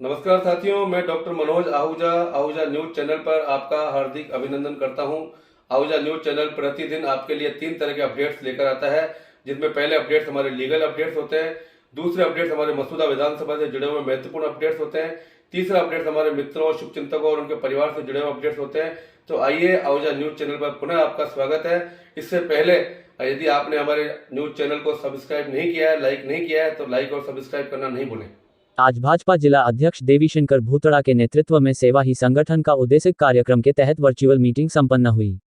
नमस्कार साथियों, मैं doctor Manoj Ahuja Ahuja news channel पर आपका हार्दिक अभिनंदन करता हूं। आहूजा न्यूज चैनल प्रतिदिन आपके लिए 3 तरह के अपडेट्स लेकर आता है, जिसमें पहले अपडेट्स हमारे लीगल अपडेट्स होते हैं, दूसरे अपडेट्स हमारे मसूदा विधानसभा से जुड़े हुए महत्वपूर्ण अपडेट्स होते हैं, तीसरा अपडेट्स हमारे मित्रों, शुभचिंतकों और उनके परिवार से जुड़े हुए अपडेट्स होते हैं। तो आइए, आहूजा न्यूज चैनल पर पुनः आपका स्वागत है। इससे पहले यदि आपने हमारे न्यूज चैनल को सब्सक्राइब नहीं किया है, लाइक नहीं किया है, तो लाइक और सब्सक्राइब करना नहीं भूलें। आज भाजपा जिला अध्यक्ष देवीशंकर भूतड़ा के नेतृत्व में सेवा ही संगठन का उद्देश्य कार्यक्रम के तहत वर्चुअल मीटिंग संपन्न हुई,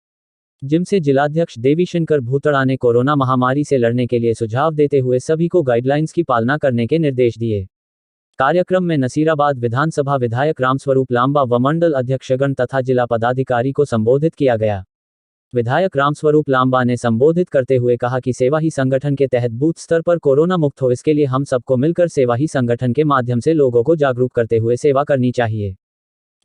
जिनसे जिलाध्यक्ष देवीशंकर भूतड़ा ने कोरोना महामारी से लड़ने के लिए सुझाव देते हुए सभी को गाइडलाइंस की पालना करने के निर्देश दिए। कार्यक्रम में नसीराबाद विधानसभा विधायक रामस्वरूप लांबा व मंडल अध्यक्षगण तथा जिला पदाधिकारी को संबोधित किया गया। विधायक रामस्वरूप लांबा ने संबोधित करते हुए कहा कि सेवा ही संगठन के तहत बूथ स्तर पर कोरोना मुक्त हो, इसके लिए हम सबको मिलकर सेवा ही संगठन के माध्यम से लोगों को जागरूक करते हुए सेवा करनी चाहिए,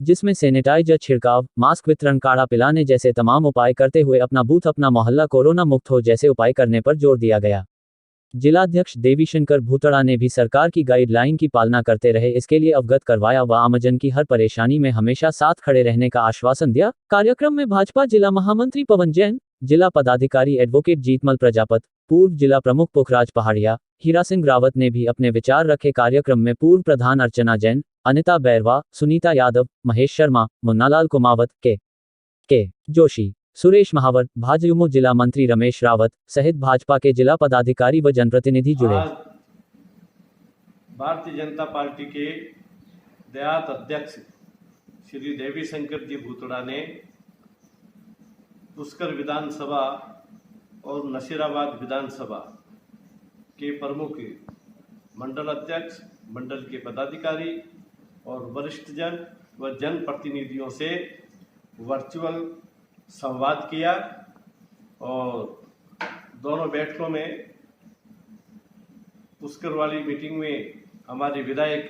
जिसमें सैनिटाइजर छिड़काव, मास्क वितरण, काढ़ा पिलाने जैसे तमाम उपाय करते हुए अपना बूथ अपना मोहल्ला कोरोना मुक्त हो जैसे उपाय करने पर जोर दिया गया। जिलाध्यक्ष देवीशंकर भूतड़ा ने भी सरकार की गाइडलाइन की पालना करते रहे इसके लिए अवगत करवाया व आमजन की हर परेशानी में हमेशा साथ खड़े रहने का आश्वासन दिया। कार्यक्रम में भाजपा जिला महामंत्री पवन जैन, जिला पदाधिकारी एडवोकेट जीतमल प्रजापत, पूर्व जिला प्रमुख पुखराज पहाड़िया, हीरा सिंह रावत ने भी अपने विचार रखे। कार्यक्रम में पूर्व प्रधान अर्चना जैन, अनिता बैरवा, सुनीता यादव, महेश शर्मा, मुन्नालाल कुमावत, के जोशी, सुरेश महावर, भाजयुमो जिला मंत्री रमेश रावत सहित भाजपा के जिला पदाधिकारी व जनप्रतिनिधि जुड़े। आज भारतीय जनता पार्टी के देहात अध्यक्ष श्री देवीशंकर जी भूतड़ा ने पुष्कर विधानसभा और नसीराबाद विधानसभा के प्रमुख मंडल अध्यक्ष, मंडल के पदाधिकारी और वरिष्ठ जन व जनप्रतिनिधियों से वर्चुअल संवाद किया और दोनों बैठकों में पुष्कर वाली मीटिंग में हमारे विधायक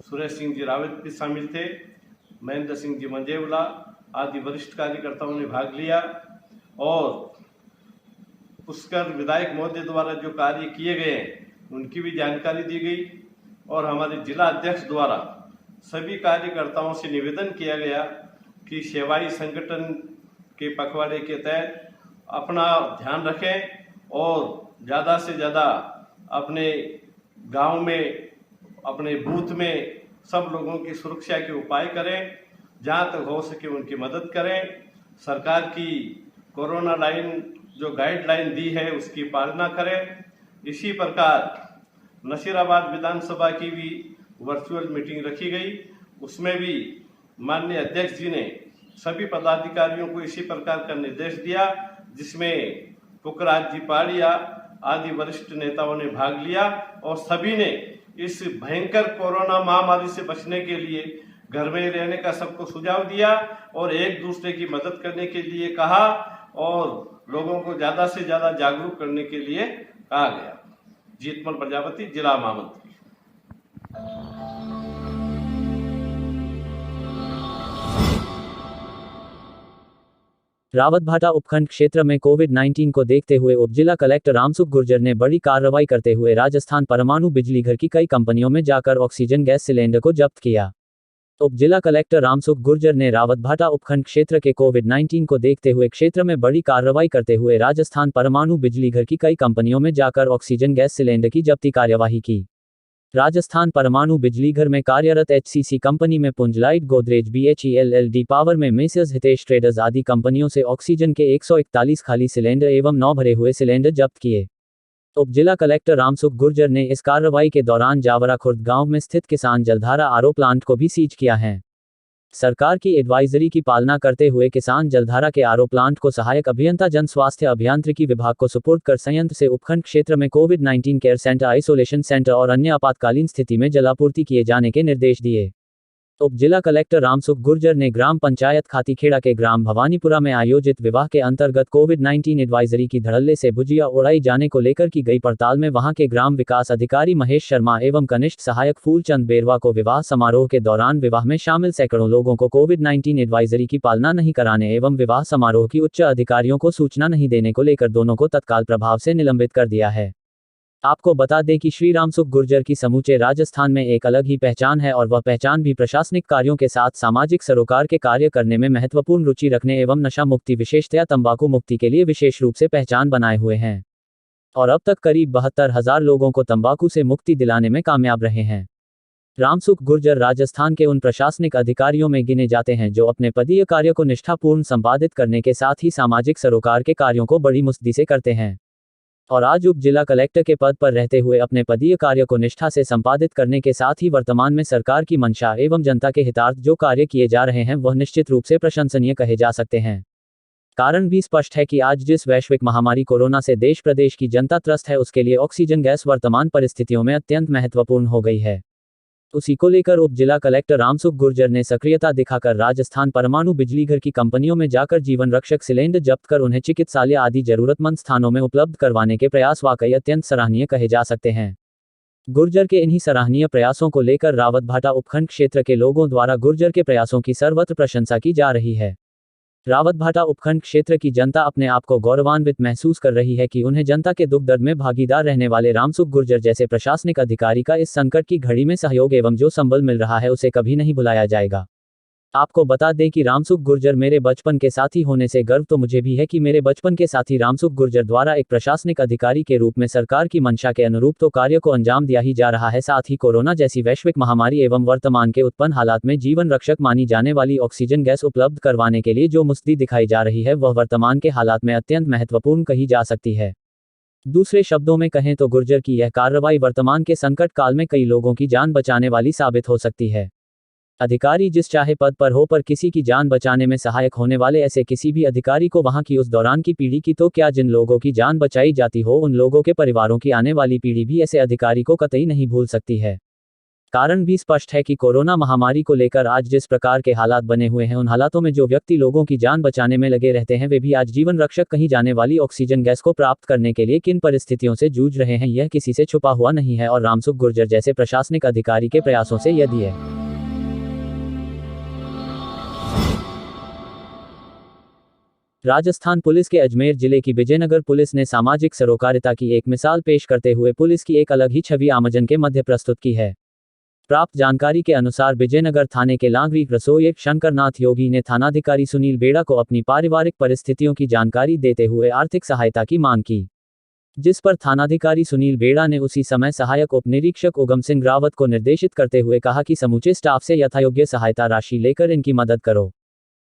सुरेश सिंह जी रावत भी शामिल थे, महेंद्र सिंह जी मंजेवला आदि वरिष्ठ कार्यकर्ताओं ने भाग लिया और पुष्कर विधायक महोदय द्वारा जो कार्य किए गए उनकी भी जानकारी दी गई और हमारे जिला अध्यक्ष द्वारा सभी कार्यकर्ताओं से निवेदन किया गया कि सेवाई संगठन के पखवाड़े के तहत अपना ध्यान रखें और ज़्यादा से ज़्यादा अपने गांव में, अपने बूथ में सब लोगों की सुरक्षा के उपाय करें, जहां तक हो सके उनकी मदद करें। सरकार की कोरोना लाइन जो गाइडलाइन दी है उसकी पालना करें। इसी प्रकार नसीराबाद विधानसभा की भी वर्चुअल मीटिंग रखी गई, उसमें भी माननीय अध्यक्ष जी ने सभी पदाधिकारियों को इसी प्रकार का निर्देश दिया, जिसमें पुखराज जी पहाड़िया आदि वरिष्ठ नेताओं ने भाग लिया और सभी ने इस भयंकर कोरोना महामारी से बचने के लिए घर में रहने का सबको सुझाव दिया और एक दूसरे की मदद करने के लिए कहा और लोगों को ज़्यादा से ज़्यादा जागरूक करने के लिए कहा गया। जीतमल प्रजापति, जिला महामंत्री। रावतभाटा उपखंड क्षेत्र में कोविड-19 को देखते हुए उप जिला कलेक्टर रामसुख गुर्जर ने बड़ी कार्रवाई करते हुए राजस्थान परमाणु बिजली घर की कई कंपनियों में जाकर ऑक्सीजन गैस सिलेंडर को जब्त किया। उप जिला कलेक्टर रामसुख गुर्जर ने रावतभाटा उपखंड क्षेत्र के कोविड-19 को देखते हुए क्षेत्र में बड़ी कार्रवाई करते हुए राजस्थान परमाणु बिजली घर की कई कंपनियों में जाकर ऑक्सीजन गैस सिलेंडर की जब्ती कार्यवाही की। राजस्थान परमाणु बिजली घर में कार्यरत एचसीसी कंपनी में पुंजलाइट, गोदरेज, बीएचईएल पावर में मेसर्स हितेश ट्रेडर्स आदि कंपनियों से ऑक्सीजन के 141 खाली सिलेंडर एवं 9 भरे हुए सिलेंडर जब्त किए। उप जिला कलेक्टर रामसुख गुर्जर ने इस कार्रवाई के दौरान जावरा खुर्द गांव में स्थित किसान जलधारा आरओ प्लांट को भी सीज किया है। सरकार की एडवाइजरी की पालना करते हुए किसान जलधारा के आरओ प्लांट को सहायक अभियंता जन स्वास्थ्य अभियांत्रिकी विभाग को सुपुर्द कर संयंत्र से उपखंड क्षेत्र में कोविड-19 केयर सेंटर, आइसोलेशन सेंटर और अन्य आपातकालीन स्थिति में जलापूर्ति किए जाने के निर्देश दिए। उप जिला कलेक्टर रामसुख गुर्जर ने ग्राम पंचायत खातीखेड़ा के ग्राम भवानीपुरा में आयोजित विवाह के अंतर्गत कोविड-19 एडवाइजरी की धड़ल्ले से भुजिया उड़ाई जाने को लेकर की गई पड़ताल में वहां के ग्राम विकास अधिकारी महेश शर्मा एवं कनिष्ठ सहायक फूलचंद बेरवा को विवाह समारोह के दौरान विवाह में शामिल सैकड़ों लोगों को कोविड-19 एडवाइजरी की पालना नहीं कराने एवं विवाह समारोह की उच्च अधिकारियों को सूचना नहीं देने को लेकर दोनों को तत्काल प्रभाव से निलंबित कर दिया है। आपको बता दें कि श्री रामसुख गुर्जर की समूचे राजस्थान में एक अलग ही पहचान है और वह पहचान भी प्रशासनिक कार्यों के साथ सामाजिक सरोकार के कार्य करने में महत्वपूर्ण रुचि रखने एवं नशा मुक्ति विशेषतया तंबाकू मुक्ति के लिए विशेष रूप से पहचान बनाए हुए हैं और अब तक करीब 72,000 लोगों को तंबाकू से मुक्ति दिलाने में कामयाब रहे हैं। रामसुख गुर्जर राजस्थान के उन प्रशासनिक अधिकारियों में गिने जाते हैं जो अपने पदीय कार्य को निष्ठापूर्ण संपादित करने के साथ ही सामाजिक सरोकार के कार्यों को बड़ी मुस्तैदी से करते हैं और आज उप जिला कलेक्टर के पद पर रहते हुए अपने पदीय कार्य को निष्ठा से संपादित करने के साथ ही वर्तमान में सरकार की मंशा एवं जनता के हितार्थ जो कार्य किए जा रहे हैं वह निश्चित रूप से प्रशंसनीय कहे जा सकते हैं। कारण भी स्पष्ट है कि आज जिस वैश्विक महामारी कोरोना से देश प्रदेश की जनता त्रस्त है उसके लिए ऑक्सीजन गैस वर्तमान परिस्थितियों में अत्यंत महत्वपूर्ण हो गई है। उसी को लेकर उप जिला कलेक्टर रामसुख गुर्जर ने सक्रियता दिखाकर राजस्थान परमाणु बिजली घर की कंपनियों में जाकर जीवन रक्षक सिलेंडर जब्त कर उन्हें चिकित्सालय आदि जरूरतमंद स्थानों में उपलब्ध करवाने के प्रयास वाकई अत्यंत सराहनीय कहे जा सकते हैं। गुर्जर के इन्हीं सराहनीय प्रयासों को लेकर रावतभाटा उपखंड क्षेत्र के लोगों द्वारा गुर्जर के प्रयासों की सर्वत्र प्रशंसा की जा रही है। रावतभाटा उपखंड क्षेत्र की जनता अपने आप को गौरवान्वित महसूस कर रही है कि उन्हें जनता के दुख दर्द में भागीदार रहने वाले रामसुख गुर्जर जैसे प्रशासनिक अधिकारी का इस संकट की घड़ी में सहयोग एवं जो संबल मिल रहा है उसे कभी नहीं भुलाया जाएगा। आपको बता दें कि रामसुख गुर्जर मेरे बचपन के साथी होने से गर्व तो मुझे भी है कि मेरे बचपन के साथी रामसुख गुर्जर द्वारा एक प्रशासनिक अधिकारी के रूप में सरकार की मंशा के अनुरूप तो कार्य को अंजाम दिया ही जा रहा है, साथ ही कोरोना जैसी वैश्विक महामारी एवं वर्तमान के उत्पन्न हालात में जीवन रक्षक मानी जाने वाली ऑक्सीजन गैस उपलब्ध करवाने के लिए जो मुस्तैदी दिखाई जा रही है वह वर्तमान के हालात में अत्यंत महत्वपूर्ण कही जा सकती है। दूसरे शब्दों में कहें तो गुर्जर की यह कार्रवाई वर्तमान के संकट काल में कई लोगों की जान बचाने वाली साबित हो सकती है। अधिकारी जिस चाहे पद पर हो पर किसी की जान बचाने में सहायक होने वाले ऐसे किसी भी अधिकारी को वहां की उस दौरान की पीढ़ी की तो क्या जिन लोगों की जान बचाई जाती हो उन लोगों के परिवारों की आने वाली पीढ़ी भी ऐसे अधिकारी को कतई नहीं भूल सकती है। कारण भी स्पष्ट है कि कोरोना महामारी को लेकर आज जिस प्रकार के हालात बने हुए हैं उन हालातों में जो व्यक्ति लोगों की जान बचाने में लगे रहते हैं वे भी आज जीवन रक्षक कहीं जाने वाली ऑक्सीजन गैस को प्राप्त करने के लिए किन परिस्थितियों से जूझ रहे हैं यह किसी से छुपा हुआ नहीं है और रामसुख गुर्जर जैसे प्रशासनिक अधिकारी के प्रयासों से यदि है। राजस्थान पुलिस के अजमेर जिले की विजयनगर पुलिस ने सामाजिक सरोकारिता की एक मिसाल पेश करते हुए पुलिस की एक अलग ही छवि आमजन के मध्य प्रस्तुत की है। प्राप्त जानकारी के अनुसार विजयनगर थाने के लांगरी रसोई शंकरनाथ योगी ने थानाधिकारी सुनील बेड़ा को अपनी पारिवारिक परिस्थितियों की जानकारी देते हुए आर्थिक सहायता की मांग की, जिस पर थानाधिकारी सुनील बेड़ा ने उसी समय सहायक उप निरीक्षक उगम सिंह रावत को निर्देशित करते हुए कहा कि समूचे स्टाफ से यथायोग्य सहायता राशि लेकर इनकी मदद करो।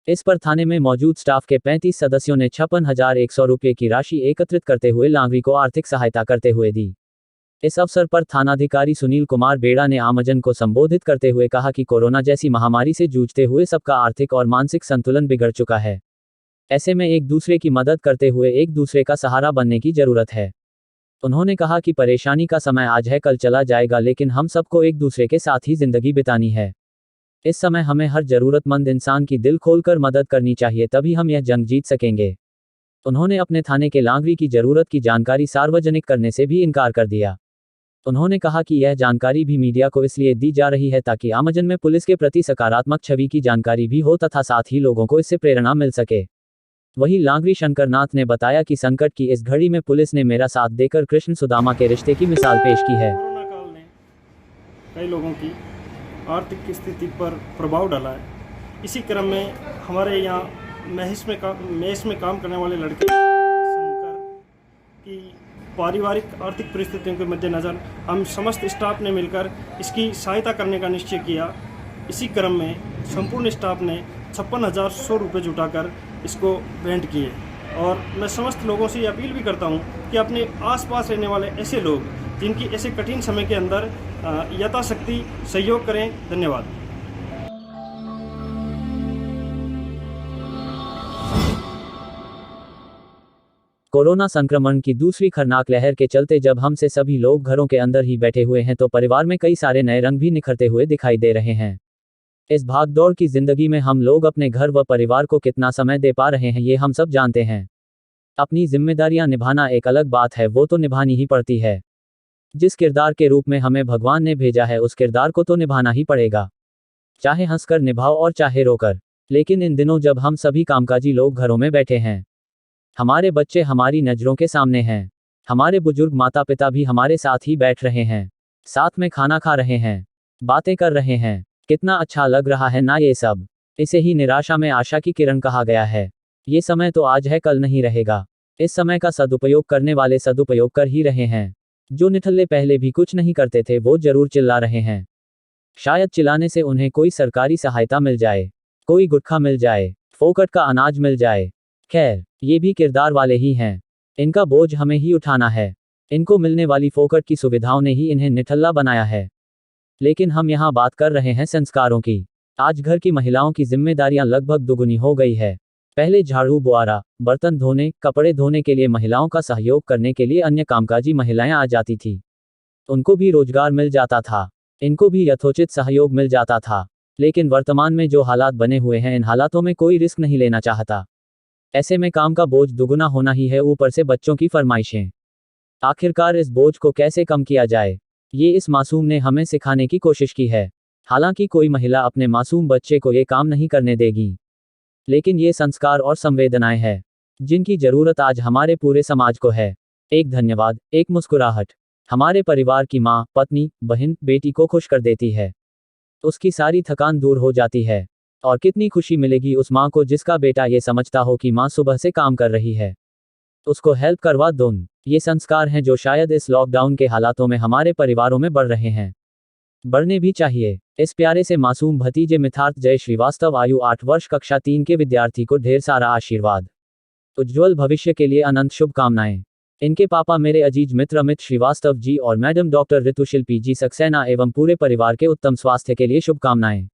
इस पर थाने में मौजूद स्टाफ के 35 सदस्यों ने 56,100 रुपये की राशि एकत्रित करते हुए लांगरी को आर्थिक सहायता करते हुए दी। इस अवसर पर थानाधिकारी सुनील कुमार बेड़ा ने आमजन को संबोधित करते हुए कहा कि कोरोना जैसी महामारी से जूझते हुए सबका आर्थिक और मानसिक संतुलन बिगड़ चुका है। ऐसे में एक दूसरे की मदद करते हुए एक दूसरे का सहारा बनने की जरूरत है। उन्होंने कहा कि परेशानी का समय आज है कल चला जाएगा, लेकिन हम सबको एक दूसरे के साथ ही जिंदगी बितानी है। इस समय हमें हर जरूरतमंद इंसान की दिल खोलकर मदद करनी चाहिए, तभी हम यह जंग जीत सकेंगे। उन्होंने अपने थाने के लांगरी की जरूरत की जानकारी सार्वजनिक करने से भी इनकार कर दिया। उन्होंने कहा कि यह जानकारी भी मीडिया को इसलिए दी जा रही है ताकि आमजन में पुलिस के प्रति सकारात्मक छवि की जानकारी भी हो तथा साथ ही लोगों को इससे प्रेरणा मिल सके। वहीं लांगरी शंकरनाथ ने बताया कि संकट की इस घड़ी में पुलिस ने मेरा साथ देकर कृष्ण सुदामा के रिश्ते की मिसाल पेश की है। कोरोना काल ने कई लोगों की आर्थिक स्थिति पर प्रभाव डाला है। इसी क्रम में हमारे यहाँ मेस में काम करने वाले लड़के शंकर की पारिवारिक आर्थिक परिस्थितियों के मद्देनज़र हम समस्त स्टाफ ने मिलकर इसकी सहायता करने का निश्चय किया। इसी क्रम में संपूर्ण स्टाफ ने 56,100 रुपये जुटाकर इसको भेंट किए और मैं समस्त लोगों से ये अपील भी करता हूँ कि अपने आसपास रहने वाले ऐसे लोग जिनकी ऐसे कठिन समय के अंदर यथाशक्ति सहयोग करें। धन्यवाद। कोरोना संक्रमण की दूसरी खतरनाक लहर के चलते जब हम से सभी लोग घरों के अंदर ही बैठे हुए हैं तो परिवार में कई सारे नए रंग भी निखरते हुए दिखाई दे रहे हैं। इस भागदौड़ की जिंदगी में हम लोग अपने घर व परिवार को कितना समय दे पा रहे हैं ये हम सब जानते हैं। अपनी जिम्मेदारियां निभाना एक अलग बात है, वो तो निभानी ही पड़ती है। जिस किरदार के रूप में हमें भगवान ने भेजा है उस किरदार को तो निभाना ही पड़ेगा, चाहे हंसकर निभाओ और चाहे रोकर। लेकिन इन दिनों जब हम सभी कामकाजी लोग घरों में बैठे हैं, हमारे बच्चे हमारी नज़रों के सामने हैं, हमारे बुजुर्ग माता पिता भी हमारे साथ ही बैठ रहे हैं, साथ में खाना खा रहे हैं, बातें कर रहे हैं। कितना अच्छा लग रहा है ना ये सब। इसे ही निराशा में आशा की किरण कहा गया है। ये समय तो आज है, कल नहीं रहेगा। इस समय का सदुपयोग करने वाले सदुपयोग कर ही रहे हैं। जो निठल्ले पहले भी कुछ नहीं करते थे वो जरूर चिल्ला रहे हैं। शायद चिल्लाने से उन्हें कोई सरकारी सहायता मिल जाए, कोई गुटखा मिल जाए, फोकट का अनाज मिल जाए। खैर, ये भी किरदार वाले ही हैं। इनका बोझ हमें ही उठाना है। इनको मिलने वाली फोकट की सुविधाओं ने ही इन्हें निठल्ला बनाया है। लेकिन हम यहाँ बात कर रहे हैं संस्कारों की। आज घर की महिलाओं की जिम्मेदारियां लगभग दुगुनी हो गई है। पहले झाड़ू बुआरा, बर्तन धोने, कपड़े धोने के लिए महिलाओं का सहयोग करने के लिए अन्य कामकाजी महिलाएं आ जाती थी। उनको भी रोजगार मिल जाता था, इनको भी यथोचित सहयोग मिल जाता था। लेकिन वर्तमान में जो हालात बने हुए हैं, इन हालातों में कोई रिस्क नहीं लेना चाहता। ऐसे में काम का बोझ दुगुना होना ही है, ऊपर से बच्चों की फरमाइशें। आखिरकार इस बोझ को कैसे कम किया जाए, ये इस मासूम ने हमें सिखाने की कोशिश की है। हालांकि कोई महिला अपने मासूम बच्चे को ये काम नहीं करने देगी, लेकिन ये संस्कार और संवेदनाएं हैं जिनकी जरूरत आज हमारे पूरे समाज को है। एक धन्यवाद, एक मुस्कुराहट हमारे परिवार की माँ, पत्नी, बहन, बेटी को खुश कर देती है। उसकी सारी थकान दूर हो जाती है। और कितनी खुशी मिलेगी उस माँ को जिसका बेटा ये समझता हो कि माँ सुबह से काम कर रही है, उसको हेल्प करवा दो। ये संस्कार हैं जो शायद इस लॉकडाउन के हालातों में हमारे परिवारों में बढ़ रहे हैं, बढ़ने भी चाहिए। इस प्यारे से मासूम भतीजे मिथार्थ जय श्रीवास्तव, आयु 8 वर्ष, कक्षा 3 के विद्यार्थी को ढेर सारा आशीर्वाद, उज्ज्वल भविष्य के लिए अनंत शुभकामनाएं। इनके पापा मेरे अजीज मित्र अमित श्रीवास्तव जी और मैडम डॉक्टर ऋतुशिल्पी जी सक्सेना एवं पूरे परिवार के उत्तम स्वास्थ्य के लिए शुभकामनाएं।